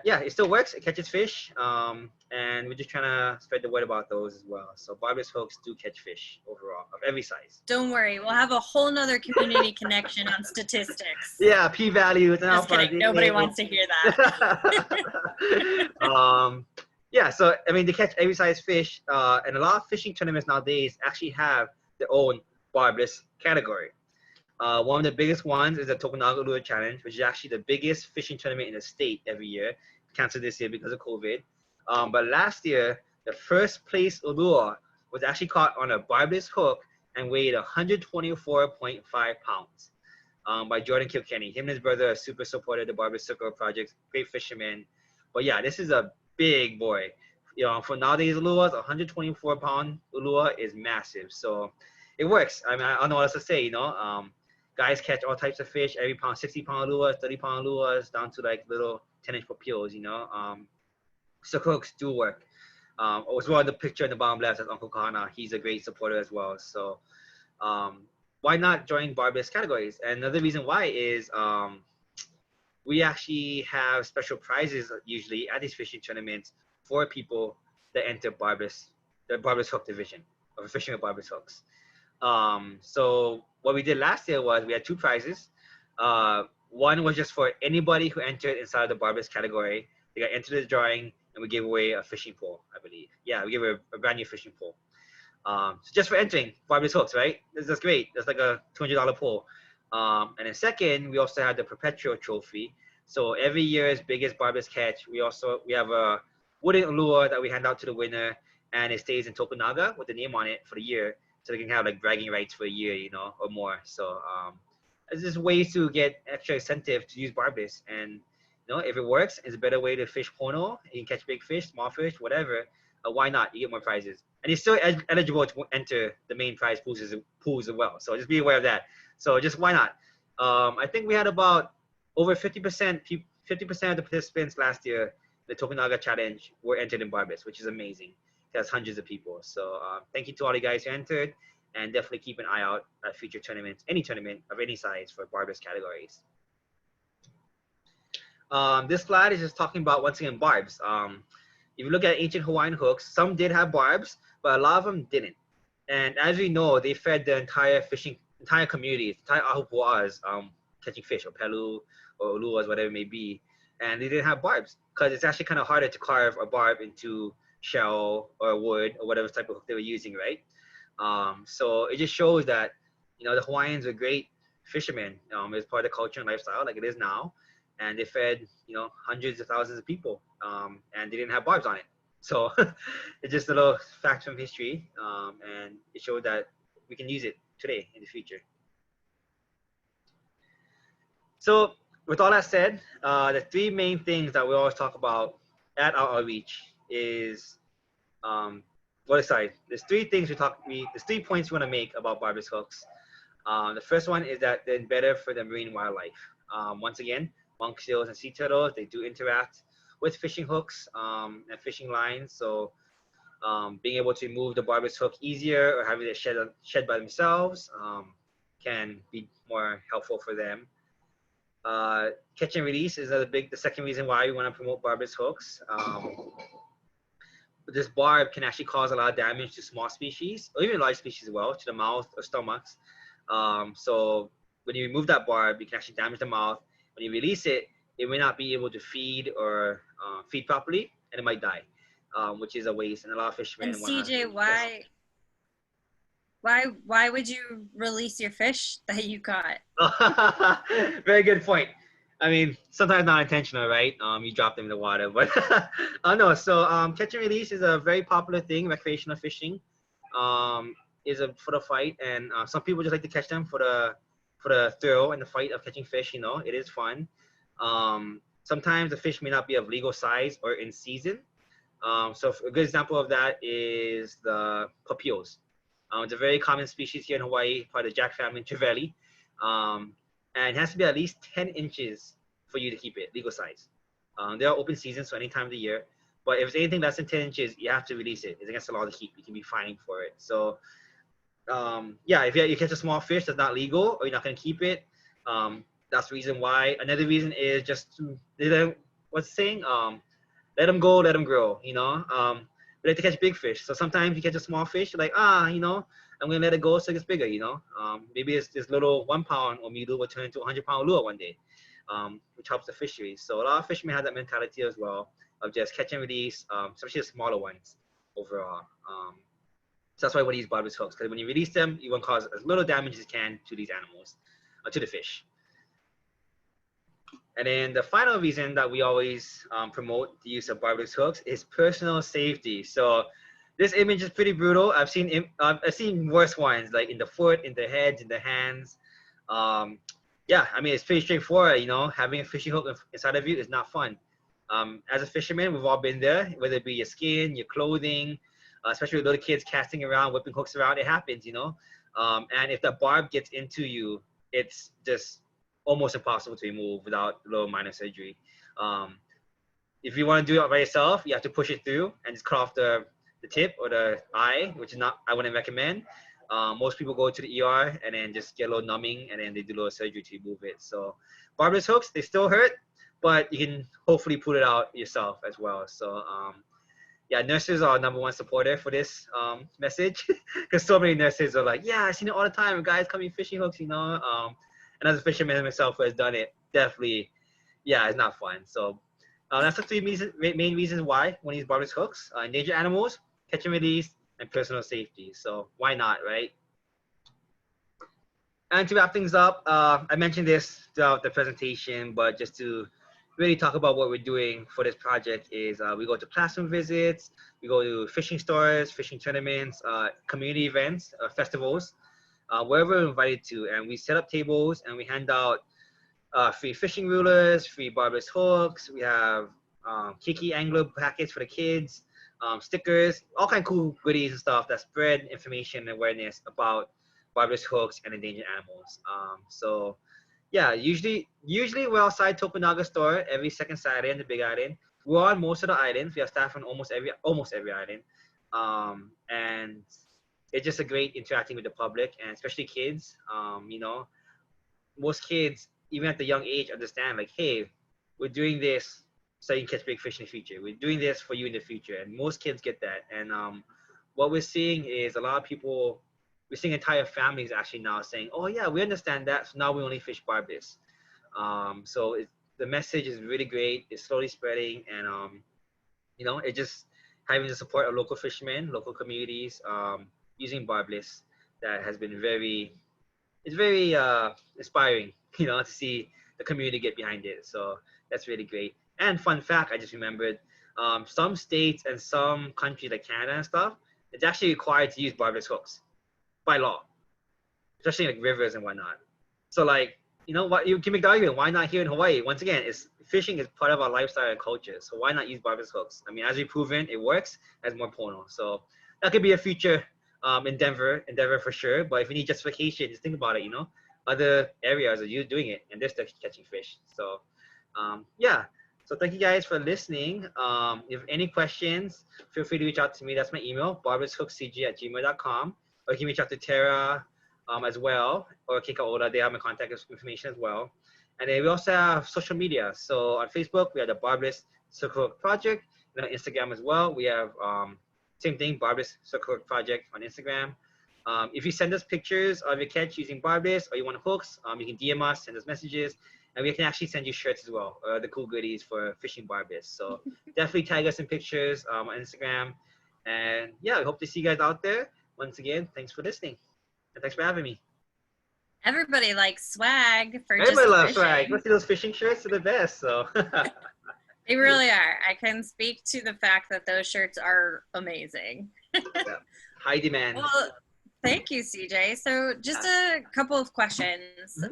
Yeah, it still works. It catches fish, and we're just trying to spread the word about those as well. So barbless hooks do catch fish overall of every size. Don't worry, we'll have a whole nother community connection on statistics. Yeah, p-values. Just kidding. Nobody wants to hear that. Yeah, so I mean, they catch every size fish, and a lot of fishing tournaments nowadays actually have their own barbless category. One of the biggest ones is the Tokunaga Lure Challenge, which is actually the biggest fishing tournament in the state every year. Canceled this year because of COVID. But last year, the first place lure was actually caught on a barbless hook and weighed 124.5 pounds by Jordan Kilkenny. Him and his brother are super supportive of the Barbless Circle Project, great fishermen. But yeah, this is a big boy. You know, for nowadays lures, 124-pound lure is massive. So it works. I mean, I don't know what else to say, you know. Guys catch all types of fish, every pound, 60-pound lures, 30-pound lures, down to like little 10-inch papios, you know. So hooks do work. As well, the picture in the bottom left is Uncle Kahana. He's a great supporter as well. So why not join barbless categories? And another reason why is we actually have special prizes usually at these fishing tournaments for people that enter the barbless hook division of fishing with barbless hooks. So what we did last year was we had 2 prizes. One was just for anybody who entered inside the barbless category. They got entered the drawing, and we gave away a fishing pole, I believe. Yeah, we gave away a brand new fishing pole. So just for entering barbless hooks, right? That's great. That's like a $200 pole. And then second, we also had the perpetual trophy. So every year's biggest barbless catch, we have a wooden lure that we hand out to the winner, and it stays in Tokunaga with the name on it for the year, so they can have like bragging rights for a year, you know, or more. So it's just ways to get extra incentive to use barbless, and you know, if it works, it's a better way to fish pono. You can catch big fish, small fish, whatever. Why not? You get more prizes, and you're still eligible to enter the main prize pools as well. So just be aware of that. So just why not? I think we had about over 50% of the participants last year the Tokunaga challenge were entered in Barbless, which is amazing. That's hundreds of people. So thank you to all the guys who entered, and definitely keep an eye out at future tournaments, any tournament of any size for Barbless categories. This slide is just talking about, once again, barbs. If you look at ancient Hawaiian hooks, some did have barbs, but a lot of them didn't. And as we know, they fed the entire community, entire ahupua'as, catching fish, or pelu, or uluas, whatever it may be. And they didn't have barbs, because it's actually kind of harder to carve a barb into shell or wood or whatever type of hook they were using, right? So it just shows that, you know, the Hawaiians are great fishermen. It's part of the culture and lifestyle, like it is now. And they fed, you know, hundreds of thousands of people, and they didn't have barbs on it. So it's just a little fact from history, and it showed that we can use it today in the future. So with all that said, the three main things that we always talk about at our outreach is, there's three things there's 3 points we want to make about barbless hooks. The first one is that they're better for the marine wildlife. Once again, monk seals and sea turtles, they do interact with fishing hooks and fishing lines. So being able to move the barbless hook easier, or having it shed by themselves, can be more helpful for them. Catch and release is the second reason why we want to promote barbless hooks. This barb can actually cause a lot of damage to small species, or even large species as well, to the mouth or stomachs. So when you remove that barb, you can actually damage the mouth. When you release it, it may not be able to feed or feed properly, and it might die, which is a waste. And a lot of fishermen. And CJ, why would you release your fish that you caught? Very good point. I mean, sometimes not intentional, right? You drop them in the water, but no. So catch and release is a very popular thing. Recreational fishing is for the fight, and some people just like to catch them for the thrill and the fight of catching fish. You know, it is fun. Sometimes the fish may not be of legal size or in season. So a good example of that is the papios. It's a very common species here in Hawaii, part of the jack family, trevally. And it has to be at least 10 inches for you to keep it, legal size. They are open season, so any time of the year. But if it's anything less than 10 inches, you have to release it. It's against the law to keep. You can be fining for it. So, yeah, if you catch a small fish that's not legal, or you're not going to keep it, that's the reason why. Another reason is just to, what's the saying? Let them go, let them grow, you know? We like to catch big fish. So sometimes you catch a small fish, you're like, you know, I'm going to let it go so it gets bigger, you know? Maybe it's this little 1 pound omilu will turn into a 100-pound lure one day, which helps the fisheries. So a lot of fishermen have that mentality as well, of just catch and release, especially the smaller ones overall. So that's why we use barbless hooks, because when you release them, you want to cause as little damage as you can to these animals, to the fish. And then the final reason that we always promote the use of barbless hooks is personal safety. So this image is pretty brutal. I've seen worse ones, like in the foot, in the head, in the hands. Yeah, I mean, it's pretty straightforward. You know, having a fishing hook inside of you is not fun. As a fisherman, we've all been there, whether it be your skin, your clothing, especially with little kids casting around, whipping hooks around. It happens, you know. And if the barb gets into you, it's just almost impossible to remove without a little minor surgery. If you want to do it by yourself, you have to push it through and just cut off the tip or the eye, which is not, I wouldn't recommend. Most people go to the ER and then just get a little numbing, and then they do a little surgery to remove it. So barbless hooks, they still hurt, but you can hopefully pull it out yourself as well. So yeah, nurses are #1 supporter for this message, because so many nurses are like, yeah, I seen it all the time, guys coming fishing hooks, you know. And as a fisherman myself who has done it, definitely, yeah, it's not fun. So that's the 3 main reasons why I want to use barbless hooks: endangered animals, catch and release, and personal safety. So why not, right? And to wrap things up, I mentioned this throughout the presentation, but just to really talk about what we're doing for this project is we go to classroom visits, we go to fishing stores, fishing tournaments, community events, festivals, wherever we're invited to, and we set up tables and we hand out free fishing rulers, free barbless hooks. We have Kiki angler packets for the kids, stickers, all kind of cool goodies and stuff that spread information and awareness about barbless hooks and endangered animals. So yeah, usually we're outside Tokunaga store every second Saturday on the Big Island. we're on most of the islands. We have staff on almost every island, and it's just a great interacting with the public and especially kids. You know, most kids, even at the young age, understand like, hey, we're doing this so you can catch big fish in the future. We're doing this for you in the future, and most kids get that. And what we're seeing is a lot of people. We're seeing entire families actually now saying, "Oh yeah, we understand that. So now we only fish barbless." So the message is really great. It's slowly spreading, and you know, it just having the support of local fishermen, local communities, using barbless that has been very inspiring, you know, to see the community get behind it. So that's really great. And fun fact, I just remembered, some states and some countries like Canada and stuff, it's actually required to use barbless hooks by law, especially like rivers and whatnot. So like, you know what, you can make the argument, why not here in Hawaii? Once again, it's fishing is part of our lifestyle and culture. So why not use barbless hooks? I mean, as we've proven, it works as more pono. So that could be a future endeavor for sure. But if you need justification, just think about it, you know, other areas are you doing it and they're still catching fish. So yeah. So thank you guys for listening. If you have any questions, feel free to reach out to me. That's my email, barblesshookcg@gmail.com. Or you can reach out to Tara as well, or Kikaoda. They have my contact information as well. And then we also have social media. So on Facebook, we have the Barbless Circle Project. And on Instagram as well, we have same thing, Barbless Circle Project on Instagram. If you send us pictures of your catch using Barbless or you want hooks, you can DM us, send us messages, and we can actually send you shirts as well, the cool goodies for fishing Barbless. So definitely tag us in pictures on Instagram. And yeah, I hope to see you guys out there. Once again, thanks for listening. And thanks for having me. Everybody likes swag for Everybody just loves fishing. swag. Let's see, those fishing shirts are the best. So They really are. I can speak to the fact that those shirts are amazing. yeah. High demand. Well, thank you, CJ. So just a couple of questions.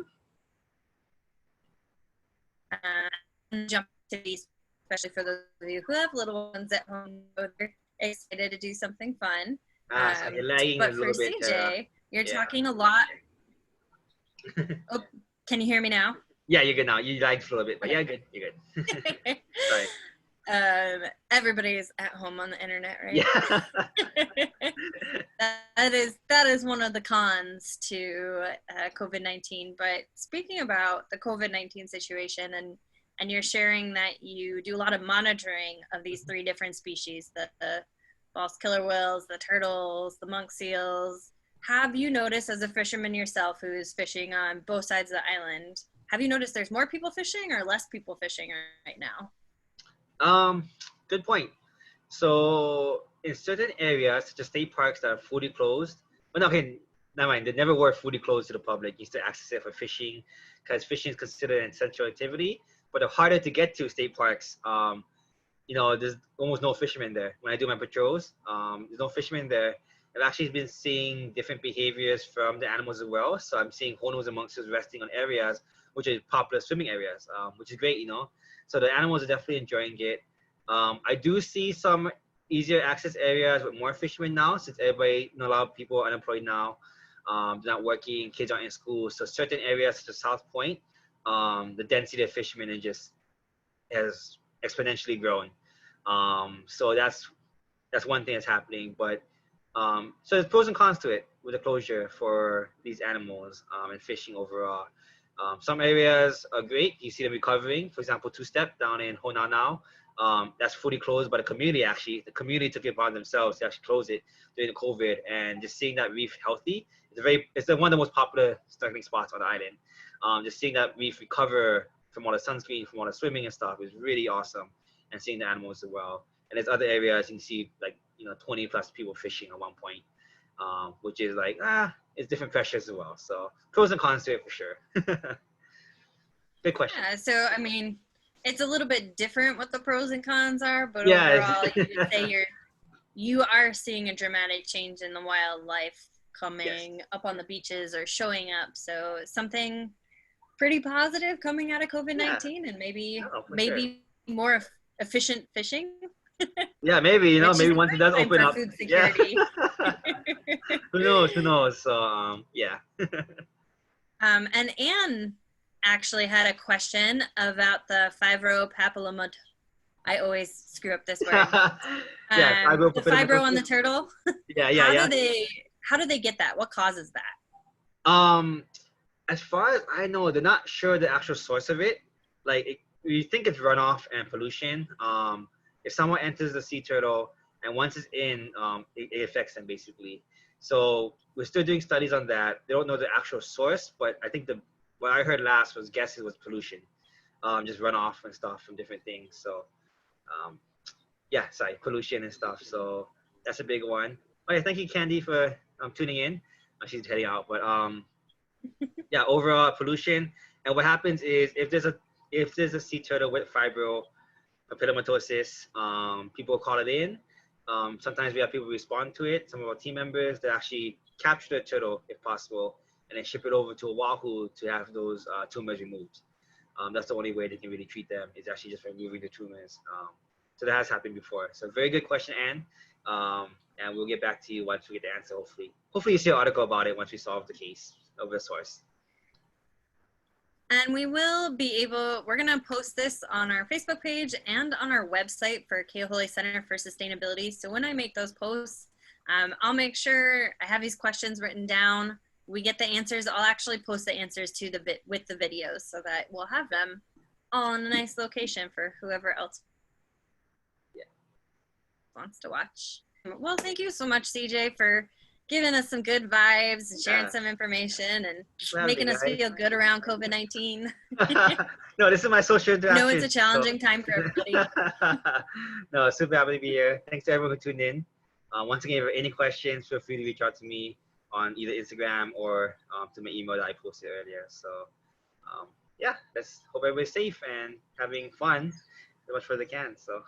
Jump to these, especially for those of you who have little ones at home, they're excited to do something fun. So you're lagging but a for little bit. CJ, you're talking a lot. Oh, can you hear me now? Yeah, you're good now. You lagged a little bit, but yeah, good. You're good. Sorry. Everybody's at home on the internet, right? Yeah. that is one of the cons to COVID-19. But speaking about the COVID-19 situation, and you're sharing that you do a lot of monitoring of these three different species, the false killer whales, the turtles, the monk seals. Have you noticed, as a fisherman yourself who's fishing on both sides of the island, have you noticed there's more people fishing or less people fishing right now? Good point. So in certain areas, such as state parks that are fully closed, well, okay, never mind. They never were fully closed to the public. You still access it for fishing, because fishing is considered an essential activity. But they're harder to get to state parks. You know, there's almost no fishermen there. When I do my patrols, there's no fishermen there. I've actually been seeing different behaviors from the animals as well. So I'm seeing honos and monks resting on areas which are popular swimming areas, which is great, you know. So the animals are definitely enjoying it. I do see some easier access areas with more fishermen now, since everybody, you know, a lot of people are unemployed now. They're not working, kids aren't in school. So certain areas such as South Point, the density of fishermen has exponentially growing. So that's one thing that's happening. But so there's pros and cons to it with the closure for these animals and fishing overall. Some areas are great. You see them recovering. For example, Two Step down in Hona now. That's fully closed by the community, actually. The community took it upon themselves to actually close it during the COVID. And just seeing that reef healthy, it's one of the most popular snorkeling spots on the island. Just seeing that reef recover from all the sunscreen, from all the swimming and stuff is really awesome. And seeing the animals as well. And there's other areas you can see, like, 20 plus people fishing at one point, which is like, it's different pressures as well. So pros and cons to it for sure. Good question. Yeah, so I mean, it's a little bit different what the pros and cons are, but yeah. overall, you would say you are seeing a dramatic change in the wildlife coming up on the beaches or showing up. So something pretty positive coming out of COVID-19, and maybe sure. more efficient fishing. Yeah, maybe, maybe once it does open up. Food security. Yeah. Who knows? So yeah. And Anne actually had a question about the 5-row I always screw up this word. Yeah, The fibro on the turtle. Yeah, How do they get that? What causes that? As far as I know, they're not sure the actual source of it. We think it's runoff and pollution. If someone enters the sea turtle and once it's in, it affects them basically. So we're still doing studies on that. They don't know the actual source, but I think what I heard last was it was pollution, just runoff and stuff from different things. So, pollution and stuff. So that's a big one. Oh yeah, thank you, Candy, for tuning in. She's heading out, but yeah, overall pollution. And what happens is if there's a sea turtle with fibromatosis, people call it in. Sometimes we have people respond to it. Some of our team members, they actually capture the turtle if possible, and then ship it over to Oahu to have those tumors removed. That's the only way they can really treat them, is actually just removing the tumors. So that has happened before. So very good question, Anne. And we'll get back to you once we get the answer, hopefully. Hopefully you see an article about it once we solve the case of the source. And we're going to post this on our Facebook page and on our website for Ke'ohole Center for Sustainability. So when I make those posts, I'll make sure I have these questions written down. We get the answers. I'll actually post the answers with the videos so that we'll have them all in a nice location for whoever else wants to watch. Well, thank you so much, CJ, for giving us some good vibes and sharing some information and making us feel good around COVID-19. No, this is my social interaction. No, it's a challenging time for everybody. No, super happy to be here. Thanks to everyone who tuned in. Once again, if you have any questions, feel free to reach out to me on either Instagram or to my email that I posted earlier. So yeah, let's hope everybody's safe and having fun as much as they can. So.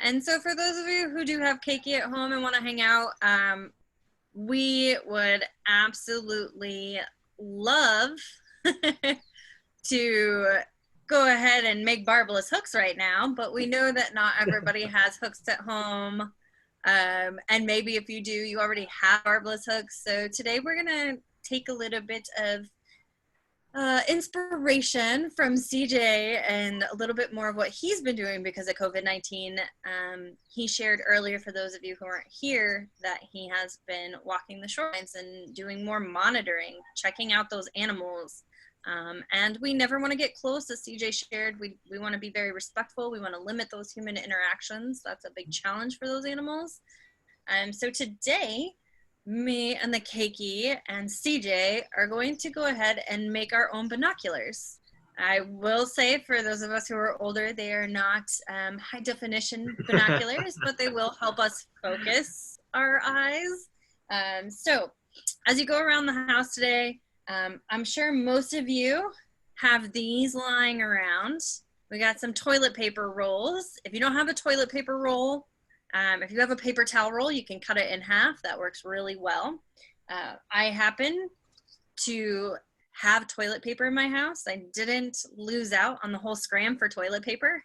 And so for those of you who do have keiki at home and want to hang out, we would absolutely love to go ahead and make barbless hooks right now, but we know that not everybody has hooks at home. And maybe if you do, you already have barbless hooks. So today we're going to take a little bit of inspiration from CJ and a little bit more of what he's been doing because of COVID-19. He shared earlier, for those of you who aren't here, that he has been walking the shorelines and doing more monitoring, checking out those animals. And we never want to get close, as CJ shared. We want to be very respectful. We want to limit those human interactions. That's a big challenge for those animals. So today, me and the keiki and CJ are going to go ahead and make our own binoculars. I will say, for those of us who are older, they are not high definition binoculars, but they will help us focus our eyes. So as you go around the house today, I'm sure most of you have these lying around. We got some toilet paper rolls. If you don't have a toilet paper roll, if you have a paper towel roll, you can cut it in half. That works really well. I happen to have toilet paper in my house. I didn't lose out on the whole scram for toilet paper.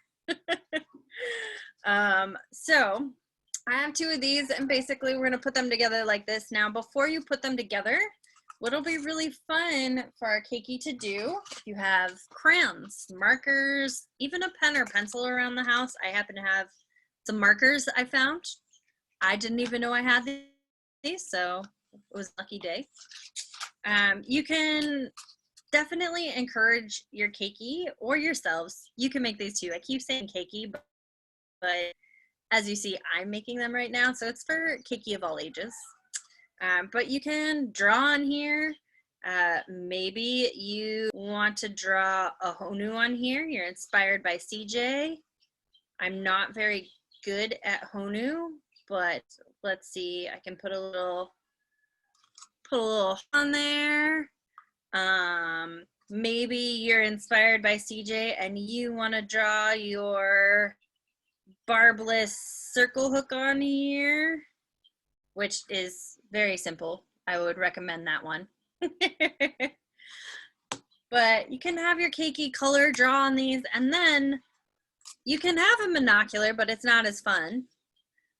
So I have two of these, and basically we're going to put them together like this. Now, before you put them together, what'll be really fun for our keiki to do, if you have crayons, markers, even a pen or pencil around the house. I happen to have some markers I found. I didn't even know I had these, so it was a lucky day. You can definitely encourage your keiki or yourselves. You can make these too. I keep saying keiki, but as you see, I'm making them right now, so it's for keiki of all ages. But you can draw on here. Maybe you want to draw a honu on here. You're inspired by CJ. I'm not very good at honu, but let's see, I can put a little on there. Maybe you're inspired by CJ and you want to draw your barbless circle hook on here, which is very simple. I would recommend that one. But you can have your keiki color draw on these, and then you can have a monocular, but it's not as fun.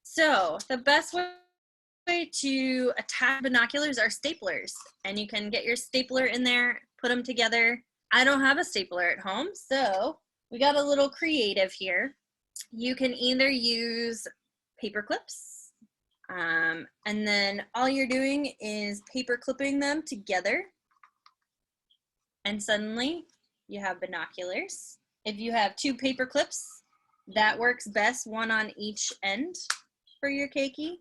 So the best way to attach binoculars are staplers, and you can get your stapler in there, put them together. I don't have a stapler at home, so we got a little creative here. You can either use paper clips, and then all you're doing is paper clipping them together, and suddenly you have binoculars. If you have 2 paper clips, that works best, one on each end for your keiki.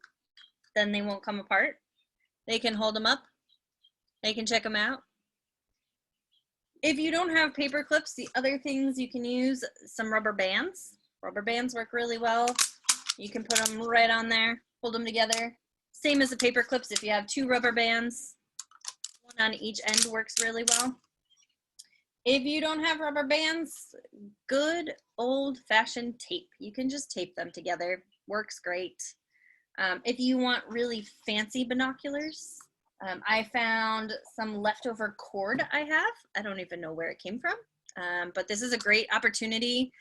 Then they won't come apart. They can hold them up. They can check them out. If you don't have paper clips, the other things you can use, some rubber bands. Rubber bands work really well. You can put them right on there, hold them together. Same as the paper clips, if you have 2 rubber bands, one on each end works really well. If you don't have rubber bands, good old-fashioned tape. You can just tape them together, works great. If you want really fancy binoculars, I found some leftover cord I have. I don't even know where it came from, but this is a great opportunity.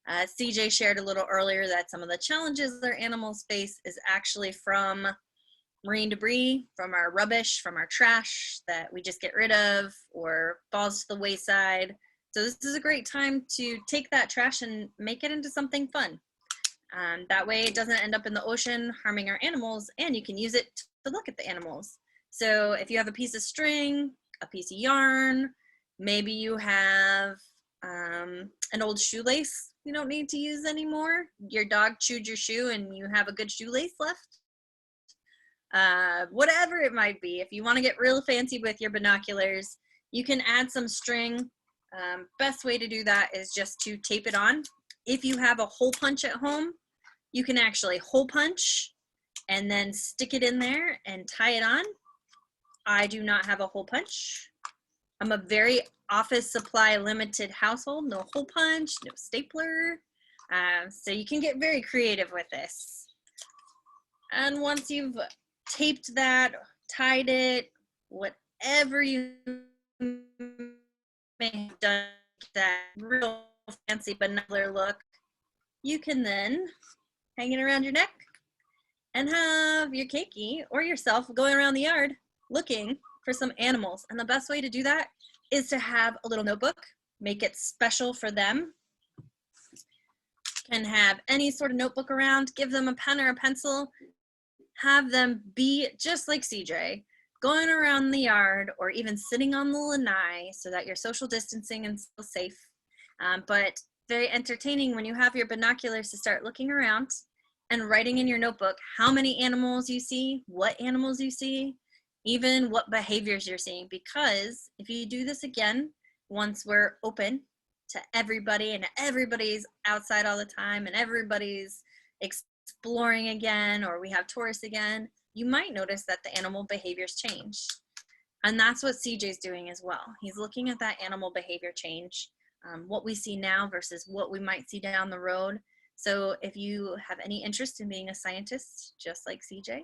CJ shared a little earlier that some of the challenges their animals face is actually from marine debris, from our rubbish, from our trash that we just get rid of or falls to the wayside. So this is a great time to take that trash and make it into something fun. That way it doesn't end up in the ocean harming our animals, and you can use it to look at the animals. So if you have a piece of string, a piece of yarn, maybe you have an old shoelace you don't need to use anymore. Your dog chewed your shoe and you have a good shoelace left. Whatever it might be, if you want to get real fancy with your binoculars, you can add some string. Best way to do that is just to tape it on. If you have a hole punch at home, you can actually hole punch and then stick it in there and tie it on. I do not have a hole punch. I'm a very office supply limited household, no hole punch, no stapler. So you can get very creative with this. And once you've taped that, tied it, whatever you may have done, that real fancy binocular look, you can then hang it around your neck and have your keiki or yourself going around the yard looking for some animals. And the best way to do that is to have a little notebook, make it special for them. Can have any sort of notebook around, give them a pen or a pencil, have them be just like CJ, going around the yard or even sitting on the lanai so that you're social distancing and still safe. But very entertaining when you have your binoculars to start looking around and writing in your notebook how many animals you see, what animals you see, even what behaviors you're seeing. Because if you do this again, once we're open to everybody and everybody's outside all the time and everybody's exploring again, or we have tourists again, you might notice that the animal behaviors change. And that's what CJ's doing as well. He's looking at that animal behavior change, what we see now versus what we might see down the road. So if you have any interest in being a scientist, just like CJ,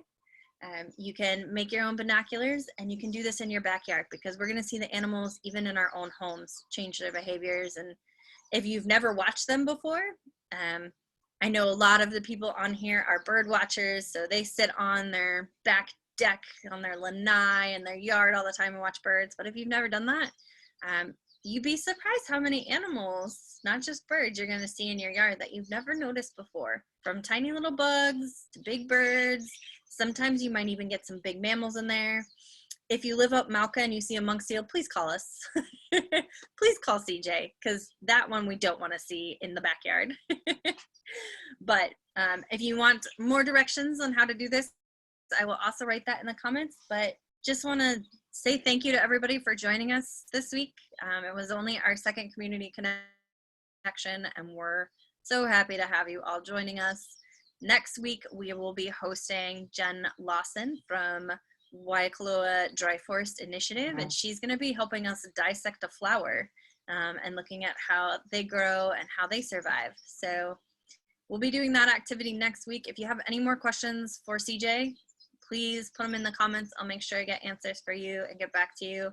you can make your own binoculars, and you can do this in your backyard, because we're going to see the animals even in our own homes change their behaviors. And if you've never watched them before, I know a lot of the people on here are bird watchers, so they sit on their back deck on their lanai in their yard all the time and watch birds. But if you've never done that, you'd be surprised how many animals, not just birds, you're going to see in your yard that you've never noticed before. From tiny little bugs to big birds. Sometimes you might even get some big mammals in there. If you live up Mauka and you see a monk seal, please call us. Please call CJ, because that one we don't want to see in the backyard. But if you want more directions on how to do this, I will also write that in the comments. But just want to say thank you to everybody for joining us this week. It was only our second community connection, and we're so happy to have you all joining us. Next week, we will be hosting Jen Lawson from Waikoloa Dry Forest Initiative, and she's going to be helping us dissect a flower and looking at how they grow and how they survive. So we'll be doing that activity next week. If you have any more questions for CJ, please put them in the comments. I'll make sure I get answers for you and get back to you.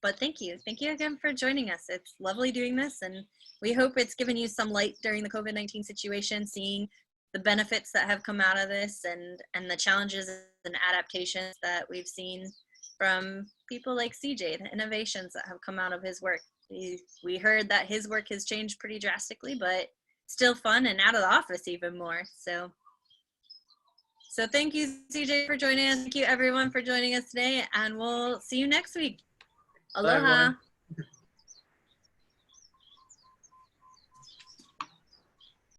But thank you. Thank you again for joining us. It's lovely doing this, and we hope it's given you some light during the COVID-19 situation, seeing the benefits that have come out of this and the challenges and adaptations that we've seen from people like CJ, the innovations that have come out of his work. we heard that his work has changed pretty drastically, but still fun and out of the office even more. So thank you, CJ, for joining us. Thank you, everyone, for joining us today, and we'll see you next week. Bye, Aloha. everyone.